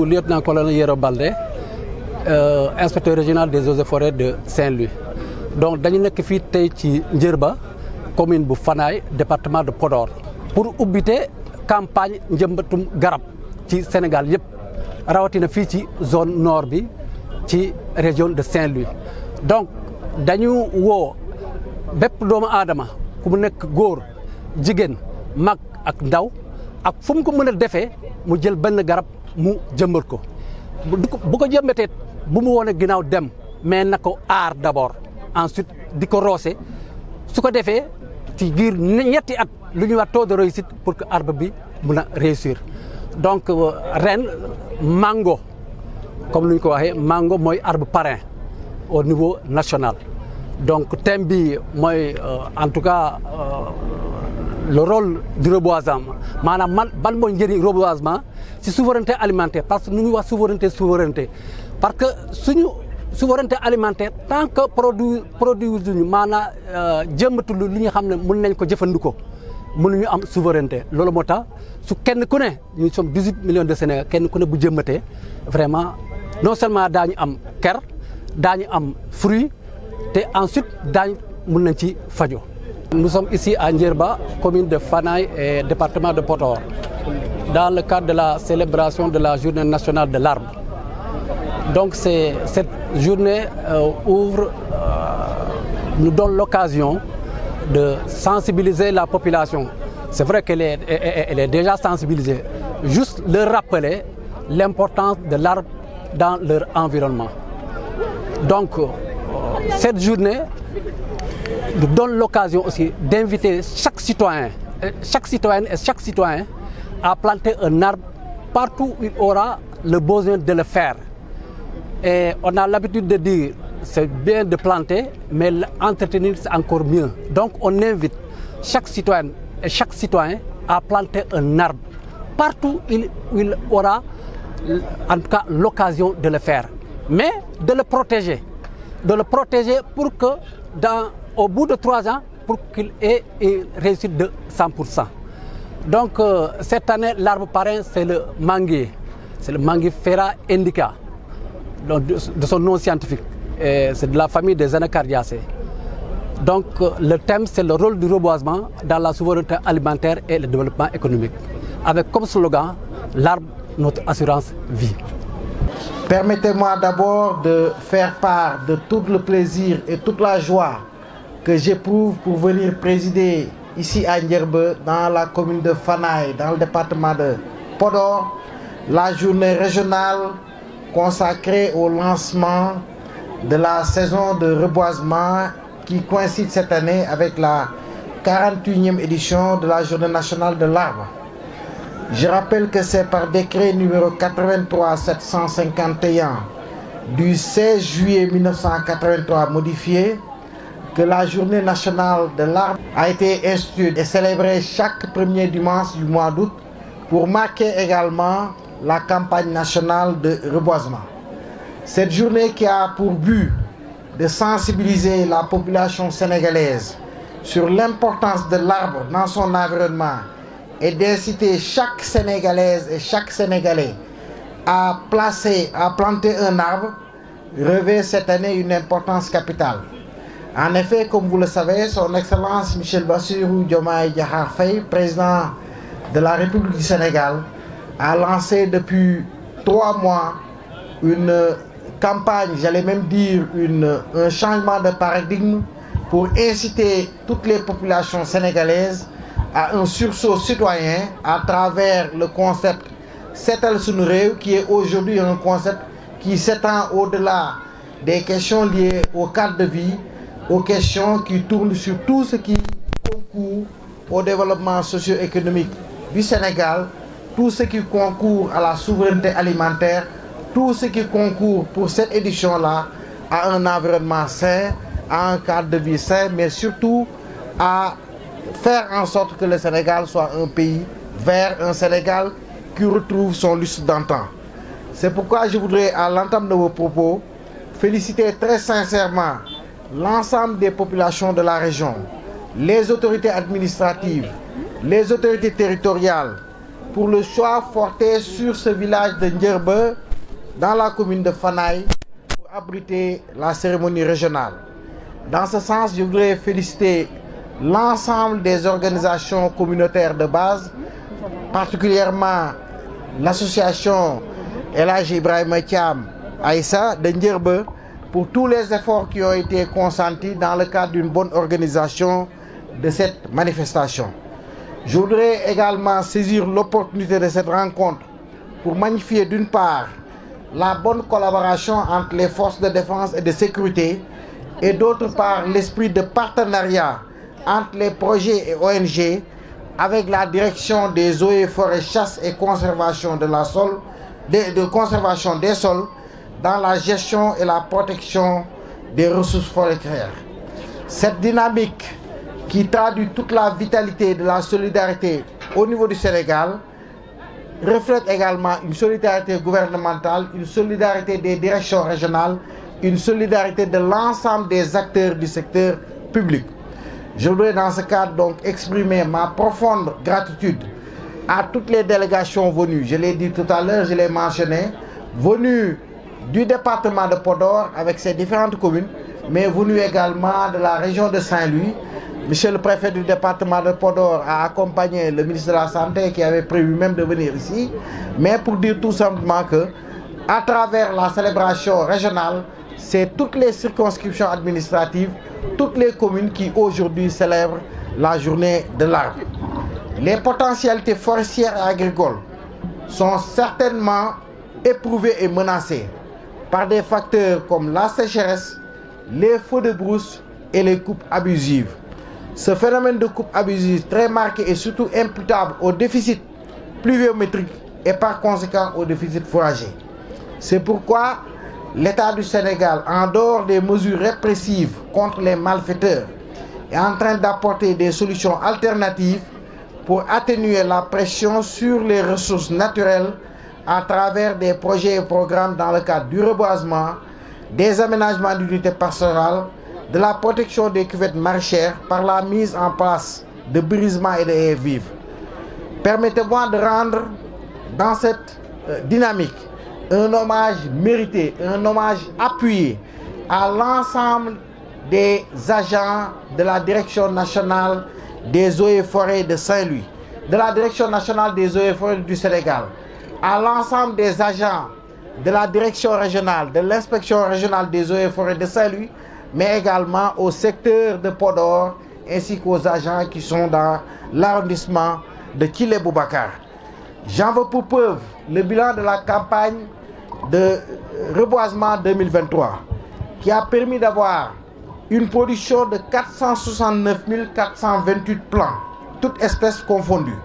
lieutenant-colonel Yero Baldé, inspecteur régional des eaux et forêts de Saint-Louis. Donc nous sommes ici à Ndjerba, commune de Fanaye, département de Podor, pour ubiter campagne njëmbatum garab ci Sénégal yëpp rawatina fii ci zone nord bi ci région de Saint-Louis. Donc dañu woo bépp doomu aadama ku mu nekk góor jigéen mag ak ndaw ak fu mu ko mën a defee mu jël benn garab mu jëmbat ko bu ko jëmbatee bu mu woone ginnaaw dem mais na ko aar d'abord ensuite di ko roose su ko defee ci biir ñetti at lu ñuy wax taux de réussite pour que arbre bi mun a réussir. Donc ren mango comme lu ñu ko waxee mango mooy arbre parrain au niveau national. Donc thème bi mooy en tout cas le rôle du reboisement maanaam ban mooy njëriñ reboisement ci souveraineté alimentaire parce que nu ñuy wax souveraineté parce que suñu souveraineté alimentaire tant que produit duñu maanaam jëmbatul lu ñu xam ne mën nañ ko jëfandikoo mënuñu am souveraineté loolu moo tax su kenn ku ne ñu sommes 18 millions de Sénégalais kenn ku ne bu jëmbatee vraiment non seulement daañu am ker daañu am fruit te ensuite daañu mën nañ ci fajo. Nous sommes ici à Ndjerba, commune de Fanaye et département de Podor, dans le cadre de la célébration de la journée nationale de l'arbre. Donc cette journée nous donne l'occasion de sensibiliser la population. C'est vrai qu'elle est déjà sensibilisée. Juste leur rappeler l'importance de l'arbre dans leur environnement. Donc cette journée nous donne l'occasion aussi d'inviter chaque citoyenne et chaque citoyen à planter un arbre partout où il aura le besoin de le faire. Et on a l'habitude de dire c'est bien de planter, mais l'entretenir c'est encore mieux. Donc on invite chaque citoyenne et chaque citoyen à planter un arbre partout où il aura en tout cas l'occasion de le faire. Mais de le protéger pour que au bout de 3 ans, pour qu'il ait une réussite de 100%. Donc cette année, l'arbre parrain, c'est le manguier. C'est le Mangifera indica, de son nom scientifique. C'est de la famille des Anacardiacées. Donc le thème, c'est le rôle du reboisement dans la souveraineté alimentaire et le développement économique. Avec comme slogan, l'arbre, notre assurance vie. Permettez-moi d'abord de faire part de tout le plaisir et toute la joie que j'éprouve pour venir présider ici à Ndjerba, dans la commune de Fanaye, dans le département de Podor, la journée régionale consacrée au lancement de la saison de reboisement qui coïncide cette année avec la 41e édition de la journée nationale de l'arbre. Je rappelle que c'est par décret numéro 83-751 du 16 juillet 1983 modifié que la journée nationale de l'arbre a été instituée et célébrée chaque premier dimanche du mois d'août pour marquer également la campagne nationale de reboisement. Cette journée qui a pour but de sensibiliser la population sénégalaise sur l'importance de l'arbre dans son environnement et d'inciter chaque Sénégalaise et chaque Sénégalais à planter un arbre revêt cette année une importance capitale. En effet, comme vous le savez, son Excellence Michel Bassirou Diomaye Diakhar Faye, président de la République du Sénégal, a lancé depuis 3 mois une campagne, j'allais même dire un changement de paradigme pour inciter toutes les populations sénégalaises à un sursaut citoyen à travers le concept Setal Sunu Réew, qui est aujourd'hui un concept qui s'étend au-delà des questions liées au cadre de vie, aux questions qui tournent sur tout ce qui concourt au développement socio-économique du Sénégal, tout ce qui concourt à la souveraineté alimentaire, tout ce qui concourt pour cette édition-là à un environnement sain, à un cadre de vie sain, mais surtout à faire en sorte que le Sénégal soit un pays vert, un Sénégal qui retrouve son lustre d'antan. C'est pourquoi je voudrais, à l'entame de vos propos, féliciter très sincèrement l'ensemble des populations de la région, les autorités administratives, les autorités territoriales, pour le choix porté sur ce village de Ndjerbe dans la commune de Fanaye pour abriter la cérémonie régionale. Dans ce sens, je voudrais féliciter l'ensemble des organisations communautaires de base, particulièrement l'association El Hadji Ibrahima Thiam Aïssa de Ndjerbe, pour tous les efforts qui ont été consentis dans le cadre d'une bonne organisation de cette manifestation. Je voudrais également saisir l'opportunité de cette rencontre pour magnifier d'une part la bonne collaboration entre les forces de défense et de sécurité et d'autre part l'esprit de partenariat entre les projets et ONG avec la direction des eaux et forêts, chasse et conservation de conservation des sols dans la gestion et la protection des ressources forestières. Cette dynamique qui traduit toute la vitalité de la solidarité au niveau du Sénégal reflète également une solidarité gouvernementale, une solidarité des directions régionales, une solidarité de l'ensemble des acteurs du secteur public. Je voudrais dans ce cadre donc exprimer ma profonde gratitude à toutes les délégations venues, je l'ai dit tout à l'heure, je l'ai mentionné, venues du département de Podor avec ses différentes communes, mais venues également de la région de Saint-Louis. Monsieur le préfet du département de Podor a accompagné le ministre de la Santé qui avait prévu même de venir ici, mais pour dire tout simplement que à travers la célébration régionale, c'est toutes les circonscriptions administratives, toutes les communes qui aujourd'hui célèbrent la journée de l'arbre. Les potentialités forestières et agricoles sont certainement éprouvées et menacées par des facteurs comme la sécheresse, les feux de brousse et les coupes abusives. Ce phénomène de coupe abusive très marqué est surtout imputable au déficit pluviométrique et par conséquent au déficit fourrager. C'est pourquoi l'État du Sénégal, en dehors des mesures répressives contre les malfaiteurs, est en train d'apporter des solutions alternatives pour atténuer la pression sur les ressources naturelles à travers des projets et programmes dans le cadre du reboisement, des aménagements d'unités pastorales, de la protection des cuvettes maraîchères par la mise en place de brisements et de haies vives. Permettez-moi de rendre dans cette dynamique un hommage mérité, un hommage appuyé à l'ensemble des agents de la Direction nationale des eaux et forêts de Saint-Louis, de la Direction nationale des eaux et forêts du Sénégal, à l'ensemble des agents de la Direction régionale, de l'Inspection régionale des eaux et forêts de Saint-Louis, mais également au secteur de Podor, ainsi qu'aux agents qui sont dans l'arrondissement de Thillé Boubacar. J'en veux pour preuve le bilan de la campagne de reboisement 2023, qui a permis d'avoir une production de 469 428 plants, toutes espèces confondues.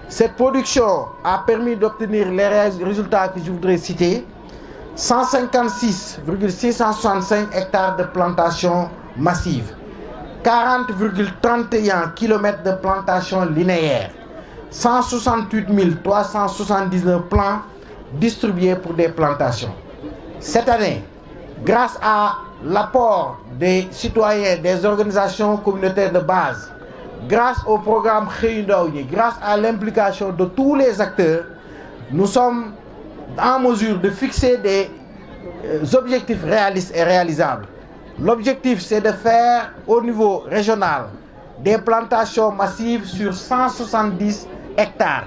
Cette production a permis d'obtenir les résultats que je voudrais citer: 156,665 hectares de plantations massives, 40,31 km de plantations linéaires, 168 379 plants distribués pour des plantations. Cette année, grâce à l'apport des citoyens, des organisations communautaires de base, grâce au programme Xëyu Ndaw Ñi, grâce à l'implication de tous les acteurs, nous sommes en mesure de fixer des objectifs réalistes et réalisables. L'objectif, c'est de faire au niveau régional des plantations massives sur 170 hectares.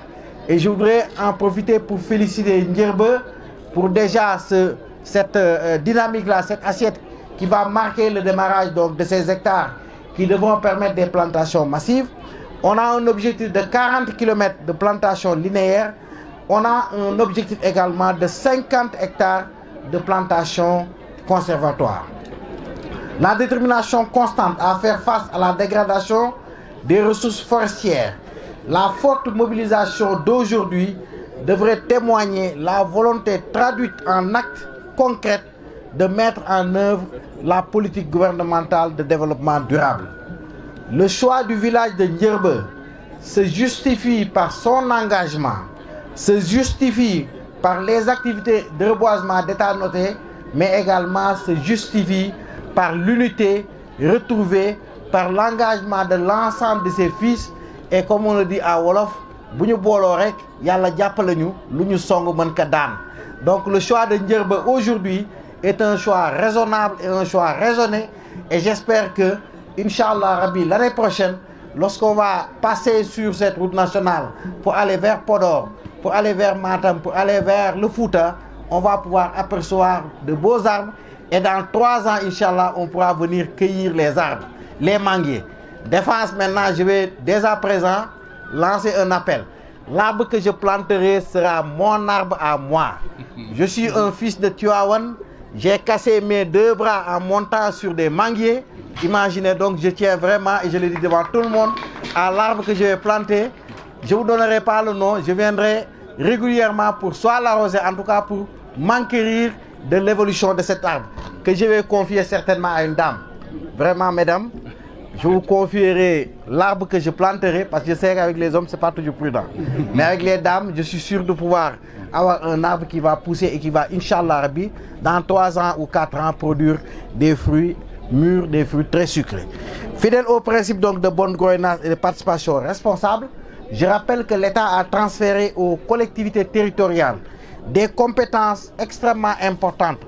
Et je voudrais en profiter pour féliciter Ndjerbe pour déjà cette dynamique-là, cette assiette qui va marquer le démarrage donc, de ces hectares qui devront permettre des plantations massives. On a un objectif de 40 km de plantations linéaires. On a un objectif également de 50 hectares de plantations conservatoires. La détermination constante à faire face à la dégradation des ressources forestières, la forte mobilisation d'aujourd'hui devrait témoigner la volonté traduite en actes concrets de mettre en œuvre la politique gouvernementale de développement durable. Le choix du village de Ndjerbe se justifie par son engagement, se justifie par les activités de reboisement d'état noté, mais également se justifie par l'unité retrouvée, par l'engagement de l'ensemble de ses fils et, comme on le dit à Wolof, bu ñu booloo rek yàlla jàppale ñu lu ñu song mën ko daan. Donc le choix de Ndjerba aujourd'hui est un choix raisonnable et un choix raisonné, et j'espère que, Inch'Allah Rabbi, l'année prochaine, lorsqu'on va passer sur cette route nationale pour aller vers Podor, pour aller vers Matam, pour aller vers le Fouta, on va pouvoir apercevoir de beaux arbres, et dans 3 ans, Inch'Allah, on pourra venir cueillir les arbres, les manguiers. Défense, maintenant, je vais dès à présent lancer un appel. L'arbre que je planterai sera mon arbre à moi. Je suis un fils de Tivaouane. J'ai cassé mes 2 bras en montant sur des manguiers. Imaginez donc, je tiens vraiment, et je le dis devant tout le monde, à l'arbre que je vais planter. Je ne vous donnerai pas le nom. Je viendrai régulièrement pour soit l'arroser, en tout cas pour m'enquérir de l'évolution de cet arbre, que je vais confier certainement à une dame. Vraiment, mesdames, je vous confierai l'arbre que je planterai, parce que je sais qu'avec les hommes, ce n'est pas toujours prudent. Mais avec les dames, je suis sûr de pouvoir avoir un arbre qui va pousser et qui va, Inch'Allah Rabbi, dans 3 ans ou 4 ans, produire des fruits mûrs, des fruits très sucrés. Fidèle au principe donc de bonne gouvernance et de participation responsable, je rappelle que l'État a transféré aux collectivités territoriales des compétences extrêmement importantes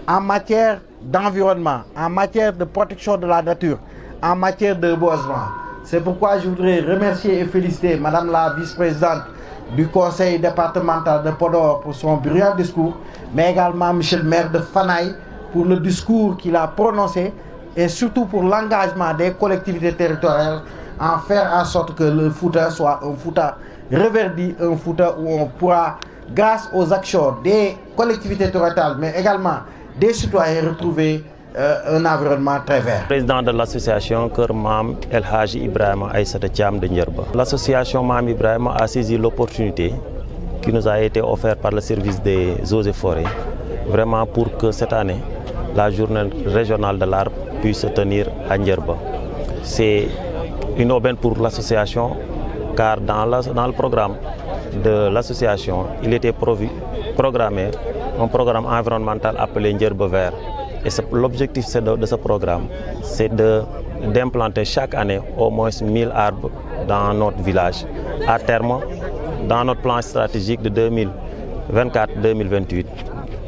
en matière d'environnement, en matière de protection de la nature, en matière de boisement. C'est pourquoi je voudrais remercier et féliciter Madame la vice-présidente du conseil départemental de Podor pour son brillant discours, mais également Monsieur le maire de Fanaye pour le discours qu'il a prononcé, et surtout pour l'engagement des collectivités territoriales en faire en sorte que le Fouta soit un Fouta reverdi, un Fouta où on pourra, grâce aux actions des collectivités territoriales, mais également des citoyens, retrouver un environnement très vert. Président de l'association Keur Mam El Hadji Ibrahima Aïssata Thiam de Ndjerba. L'association Mam Ibrahima a saisi l'opportunité qui nous a été offerte par le service des eaux et forêts, vraiment pour que cette année, la journée régionale de l'arbre puisse se tenir à Ndjerba. C'est une aubaine pour l'association, car dans le programme de l'association, il était programmé un programme environnemental appelé Ndjerba Vert. Et l'objectif de ce programme, c'est d'implanter chaque année au moins 1000 arbres dans notre village. À terme, dans notre plan stratégique de 2024-2028,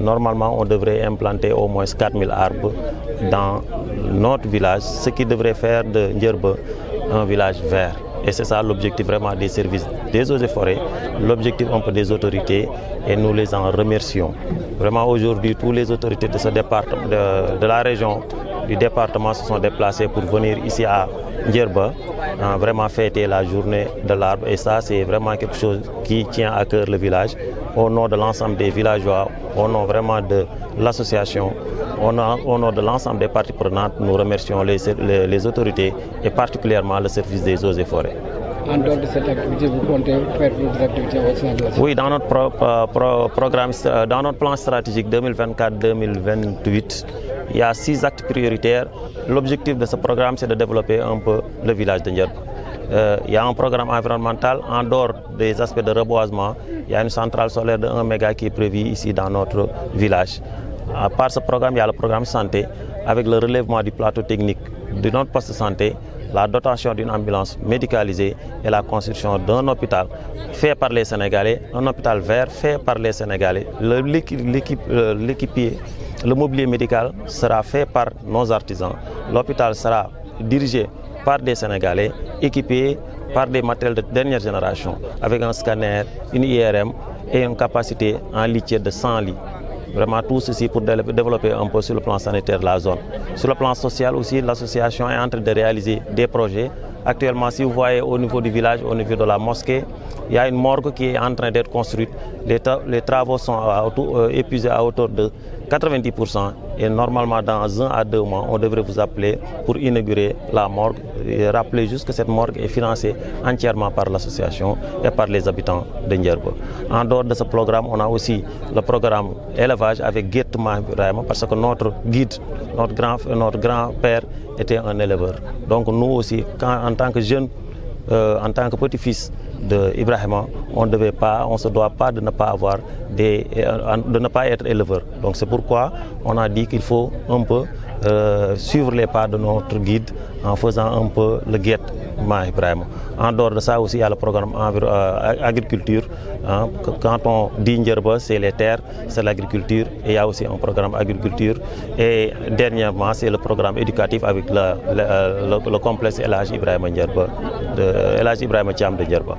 normalement, on devrait implanter au moins 4000 arbres dans notre village, ce qui devrait faire de Ndjerba un village vert. Et c'est ça l'objectif vraiment des services des eaux et forêts, l'objectif un peu des autorités, et nous les en remercions. Vraiment aujourd'hui, toutes les autorités de ce département, de la région, du département se sont déplacées pour venir ici à Ndjerba, vraiment fêter la journée de l'arbre. Et ça, c'est vraiment quelque chose qui tient à cœur le village. Au nom de l'ensemble des villageois, au nom vraiment de l'association, au nom de l'ensemble des parties prenantes, nous remercions les autorités et particulièrement le service des eaux et forêts. En dehors de cette activité, vous comptez faire d'autres activités au sein de la... Oui, dans notre programme, dans notre plan stratégique 2024-2028, il y a 6 actes prioritaires. L'objectif de ce programme, c'est de développer un peu le village de Ndjerba. Il y a un programme environnemental. En dehors des aspects de reboisement, il y a une centrale solaire de 1 méga qui est prévue ici dans notre village. À part ce programme, il y a le programme santé avec le relèvement du plateau technique de notre poste de santé, la dotation d'une ambulance médicalisée et la construction d'un hôpital fait par les Sénégalais, un hôpital vert fait par les Sénégalais. L'équipier, le mobilier médical sera fait par nos artisans. L'hôpital sera dirigé par des Sénégalais, équipé par des matériels de dernière génération, avec un scanner, une IRM et une capacité en litière de 100 lits. Vraiment tout ceci pour développer un peu sur le plan sanitaire de la zone. Sur le plan social aussi, l'association est en train de réaliser des projets. Actuellement, si vous voyez au niveau du village, au niveau de la mosquée, il y a une morgue qui est en train d'être construite. Les travaux sont épuisés à hauteur de 90%. Et normalement, dans 1 à 2 mois, on devrait vous appeler pour inaugurer la morgue. Et rappeler juste que cette morgue est financée entièrement par l'association et par les habitants de Ndjerba. En dehors de ce programme, on a aussi le programme élevage avec Guet Mam Ibrahima, parce que notre guide, notre grand-père était un éleveur. Donc nous aussi, en tant que jeunes, en tant que petit-fils d'Ibrahima, on ne se doit pas de ne pas être éleveur. Donc c'est pourquoi on a dit qu'il faut un peu suivre les pas de notre guide en faisant un peu le guet Maam Ibrahima. En dehors de ça aussi, il y a le programme agriculture. Hein. Quand on dit Ndjerba, c'est les terres, c'est l'agriculture. Et il y a aussi un programme agriculture. Et dernièrement, c'est le programme éducatif avec le complexe El Hadji Ibrahima Ndjerba, El Hadji Ibrahima Thiam de Ndjerba.